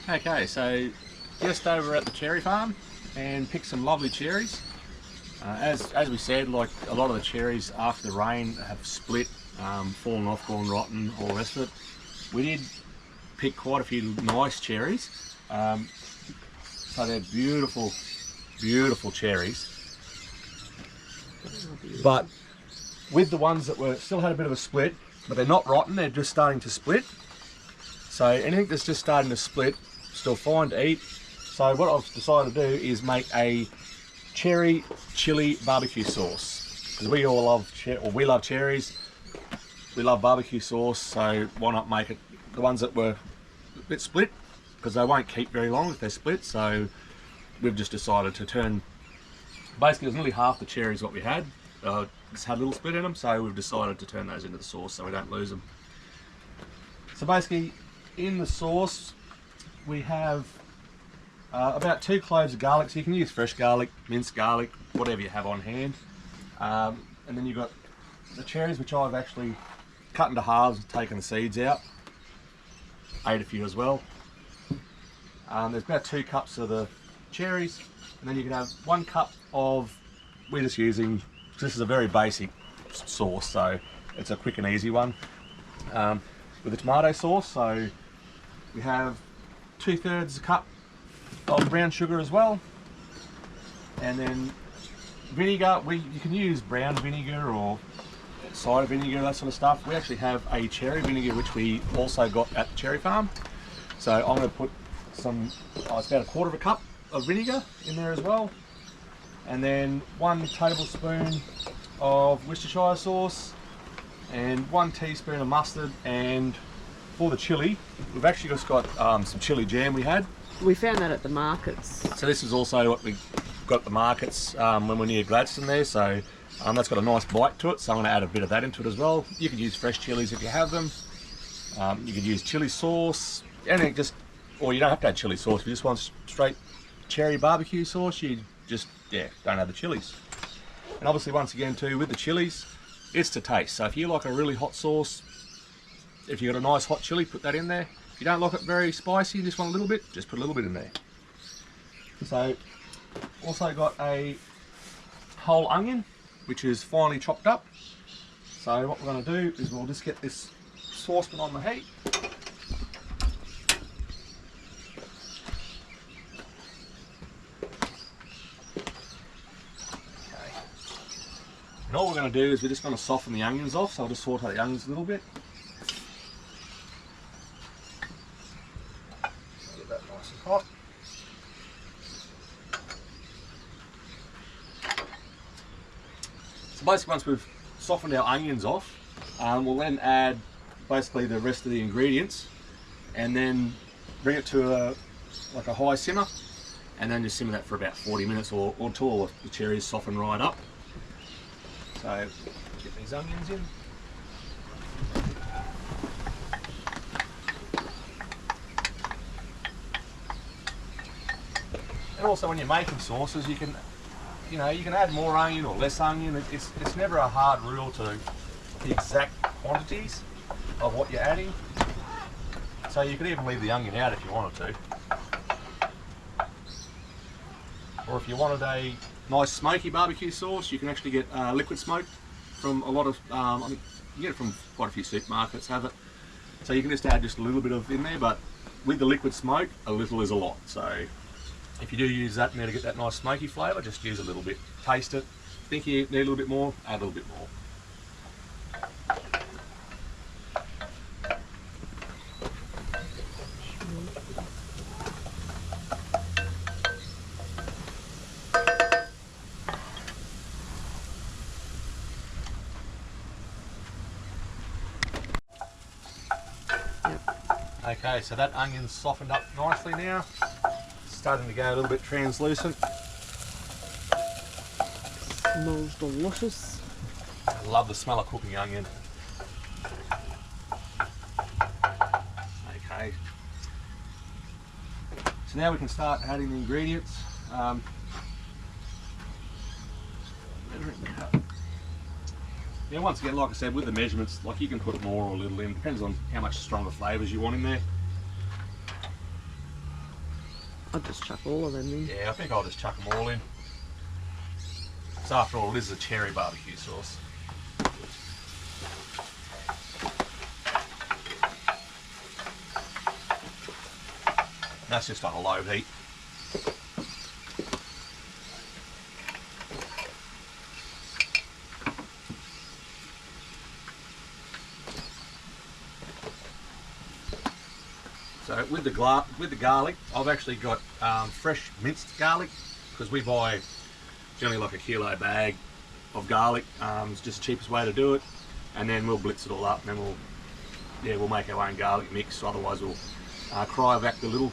Okay, so just over at the cherry farm and picked some lovely cherries. As we said, like a lot of the cherries after the rain have split, fallen off, gone rotten, all the rest of it. We did pick quite a few nice cherries. So they're beautiful, beautiful cherries. But with the ones that were still had a bit of a split, but they're not rotten, they're just starting to split. So anything that's just starting to split, still fine to eat. So what I've decided to do is make a cherry chili barbecue sauce, because we all love we love cherries, we love barbecue sauce. So why not make it the ones that were a bit split, because they won't keep very long if they're split. So we've just decided to turn, basically it was nearly half the cherries what we had, just had a little split in them, so we've decided to turn those into the sauce so we don't lose them. So basically in the sauce we have about 2 cloves of garlic, so you can use fresh garlic, minced garlic, whatever you have on hand. And then you've got the cherries, which I've actually cut into halves and taken the seeds out. Ate a few as well. There's about 2 cups of the cherries, and then you can have 1 cup of, we're just using, this is a very basic sauce, so it's a quick and easy one, with the tomato sauce. So we have 2/3 cup of brown sugar as well, and then vinegar. You can use brown vinegar or cider vinegar, that sort of stuff. We actually have a cherry vinegar which we also got at the cherry farm, so I'm going to put some, it's about 1/4 cup of vinegar in there as well, and then 1 tablespoon of Worcestershire sauce and 1 teaspoon of mustard. And for the chili, we've actually just got some chili jam we had. We found that at the markets. So this is also what we got at the markets when we're near Gladstone there. So that's got a nice bite to it, so I'm going to add a bit of that into it as well. You could use fresh chilies if you have them. You could use chili sauce, anything, just, or you don't have to add chili sauce. If you just want straight cherry barbecue sauce, you just, don't add the chilies. And obviously, once again too, with the chilies, it's to taste. So if you like a really hot sauce, if you've got a nice hot chili, put that in there. If you don't like it very spicy, you just want a little bit, just put a little bit in there. So also got a whole onion, which is finely chopped up. So what we're going to do is we'll just get this saucepan on the heat. Okay. And all we're going to do is we're just going to soften the onions off, so I'll just saute the onions a little bit. Get that nice and hot. So basically once we've softened our onions off, we'll then add basically the rest of the ingredients, and then bring it to a high simmer, and then just simmer that for about 40 minutes or until the cherries soften right up. So get these onions in. And also when you're making sauces, you can add more onion or less onion. It's never a hard rule to the exact quantities of what you're adding. So you could even leave the onion out if you wanted to. Or if you wanted a nice smoky barbecue sauce, you can actually get liquid smoke from a lot of, I think you get it from quite a few supermarkets have it. So you can just add just a little bit of in there, but with the liquid smoke, a little is a lot. So if you do use that in there to get that nice smoky flavour, just use a little bit. Taste it. Think you need a little bit more, add a little bit more. Okay, so that onion's softened up nicely now. Starting to go a little bit translucent. Smells delicious. I love the smell of cooking onion. Okay. So now we can start adding the ingredients. Yeah, once again, like I said, with the measurements, like you can put more or a little in, depends on how much stronger flavours you want in there. I'll just chuck all of them in. Yeah, I think I'll just chuck them all in. So after all, this is a cherry barbecue sauce. That's just on a low heat. So with the garlic, I've actually got fresh minced garlic, because we buy generally like a kilo bag of garlic. It's just the cheapest way to do it, and then we'll blitz it all up, and then we'll make our own garlic mix. Otherwise, we'll cryovac the little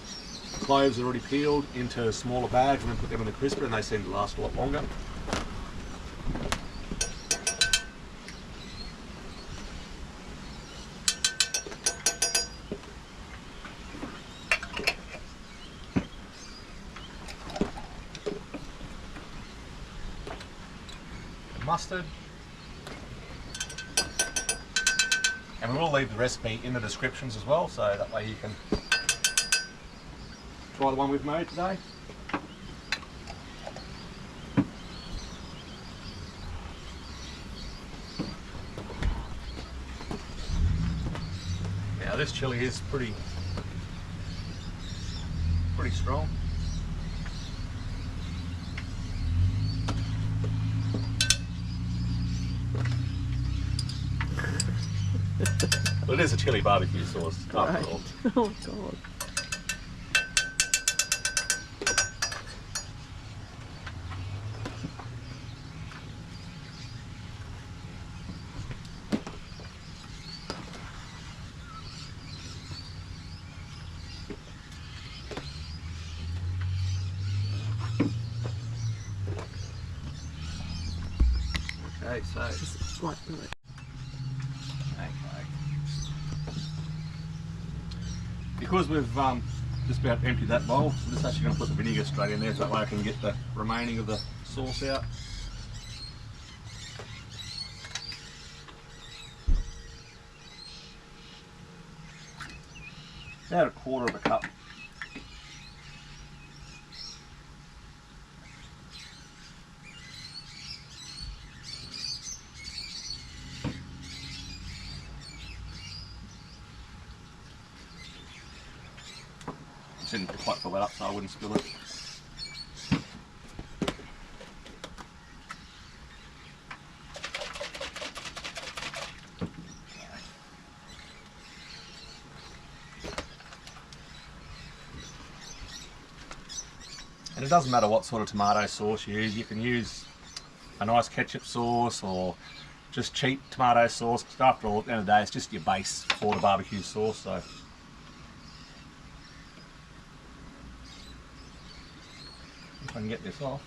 cloves that are already peeled into smaller bags, and then put them in the crisper, and they seem to last a lot longer. Mustard, and we will leave the recipe in the descriptions as well, so that way you can try the one we've made today. Now this chili is pretty strong. Well, it is a chili barbecue sauce, after all. Oh God. Okay, so Just like that. okay. Because we've just about emptied that bowl, I'm just actually going to put the vinegar straight in there, so that way I can get the remaining of the sauce out. About a quarter of a cup. Didn't quite fill that up, so I wouldn't spill it. And it doesn't matter what sort of tomato sauce you use. You can use a nice ketchup sauce or just cheap tomato sauce. After all, at the end of the day, it's just your base for the barbecue sauce. So. If I can get this off.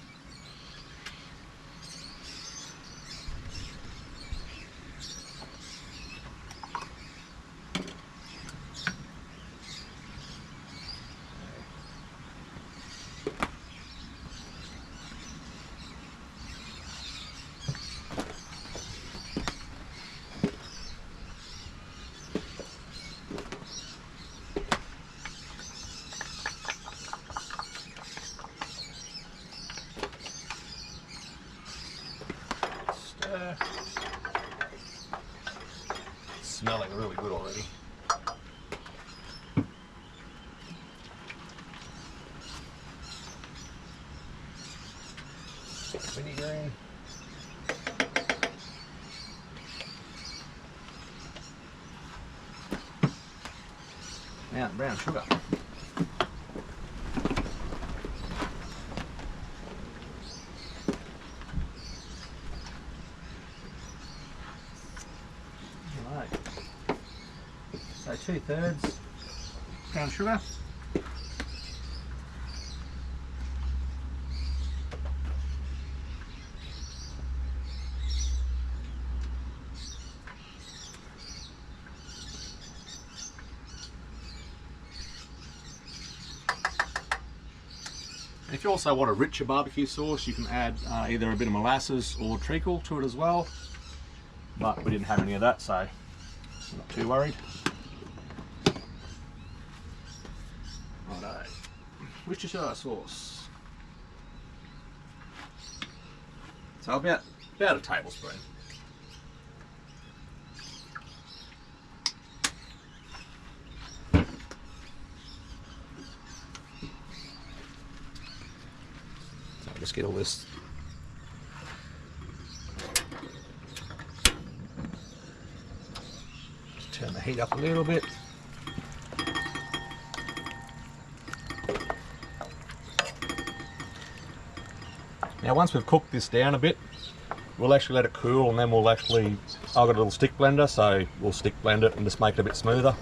Smelling really good already. Vinegar in. Now brown sugar. So 2/3 brown sugar. If you also want a richer barbecue sauce, you can add either a bit of molasses or treacle to it as well. But we didn't have any of that, so I'm not too worried. Righto. Worcestershire sauce. So about a tablespoon. So I'll just get all this. Just turn the heat up a little bit. Now once we've cooked this down a bit, we'll actually let it cool, and then we'll actually, I've got a little stick blender, so we'll stick blend it and just make it a bit smoother.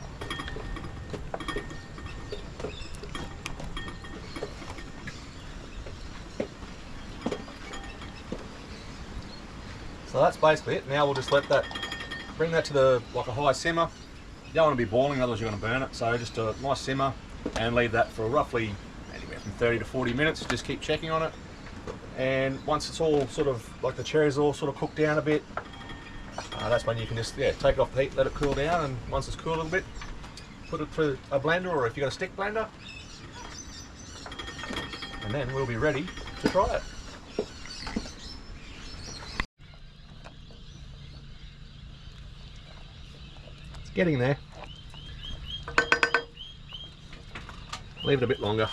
So that's basically it. Now we'll just let that, bring that to like a high simmer. You don't want to be boiling, otherwise you're going to burn it. So just a nice simmer and leave that for roughly anywhere from 30 to 40 minutes. Just keep checking on it. And once it's all sort of, like the cherries all sort of cooked down a bit, that's when you can just, take it off the heat, let it cool down, and once it's cooled a little bit, put it through a blender, or if you've got a stick blender, and then we'll be ready to try it. It's getting there. Leave it a bit longer.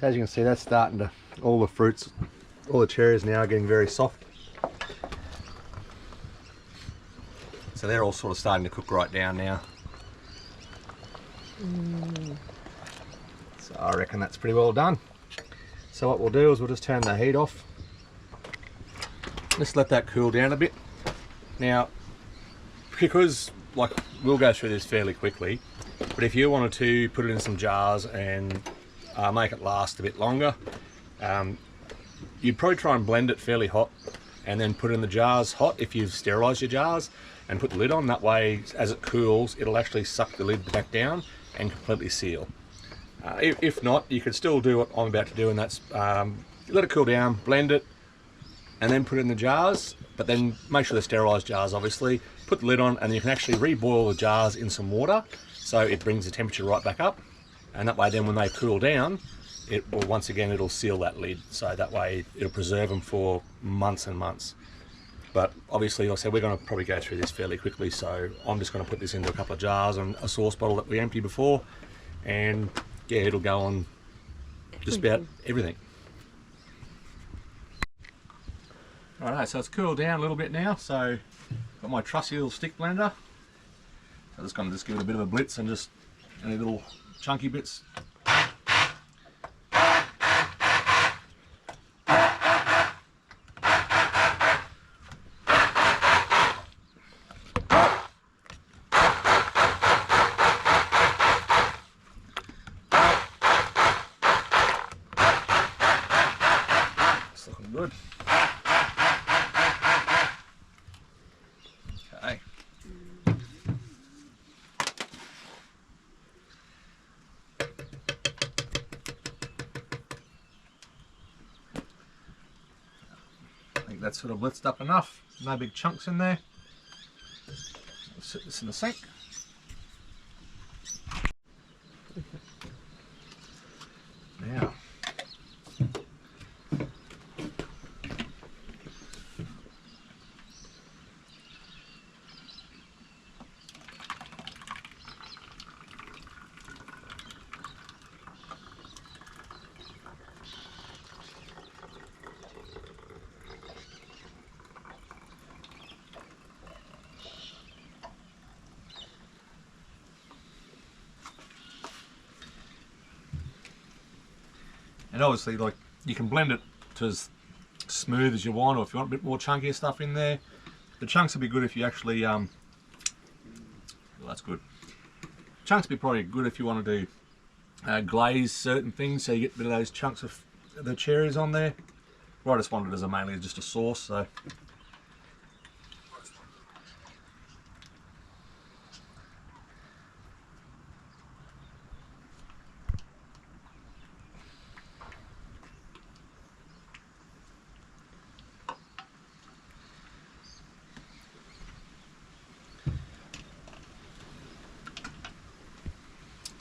So as you can see, that's starting to, all the fruits, all the cherries now are getting very soft. So they're all sort of starting to cook right down now. So I reckon that's pretty well done. So what we'll do is we'll just turn the heat off. Just let that cool down a bit. Now, because like we'll go through this fairly quickly, but if you wanted to put it in some jars and make it last a bit longer, you'd probably try and blend it fairly hot and then put it in the jars hot if you've sterilised your jars, and put the lid on. That way, as it cools, it'll actually suck the lid back down and completely seal. If not, you could still do what I'm about to do, and that's let it cool down, blend it, and then put it in the jars, but then make sure they're sterilised jars, obviously. Put the lid on, and you can actually reboil the jars in some water, so it brings the temperature right back up. And that way then when they cool down, it will, once again, it'll seal that lid. So that way it'll preserve them for months and months. But obviously, like I said, we're going to probably go through this fairly quickly. So I'm just going to put this into a couple of jars and a sauce bottle that we emptied before. And yeah, it'll go on just about everything. Alright, so it's cooled down a little bit now. So got my trusty little stick blender. So I'm just going to give it a bit of a blitz and just any little chunky bits. It's looking good. Okay. I think that's sort of blitzed up enough. No big chunks in there. We'll sit this in the sink. Now, and obviously, like, you can blend it to as smooth as you want, or if you want a bit more chunkier stuff in there. The chunks will be good if you actually, well, that's good. Chunks will be probably good if you want to do glaze certain things, so you get a bit of those chunks of the cherries on there. Well, I just wanted it as mainly just a sauce, so.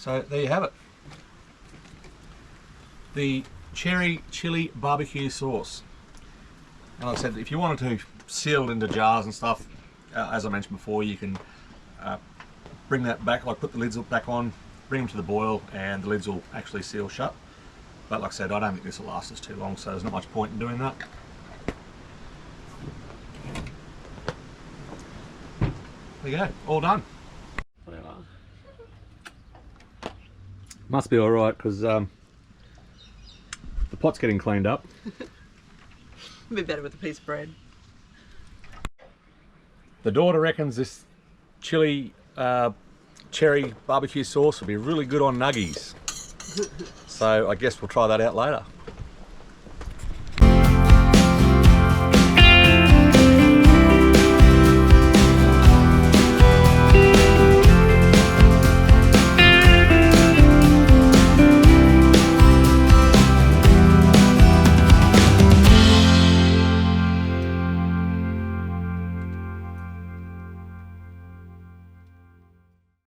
So there you have it. The cherry chili barbecue sauce. And like I said, if you wanted to seal it into jars and stuff, as I mentioned before, you can bring that back, like put the lids back on, bring them to the boil, and the lids will actually seal shut. But like I said, I don't think this will last us too long, so there's not much point in doing that. There you go, all done. Whatever. Must be alright, because the pot's getting cleaned up. A bit better with a piece of bread. The daughter reckons this chili cherry barbecue sauce will be really good on nuggies. So I guess we'll try that out later.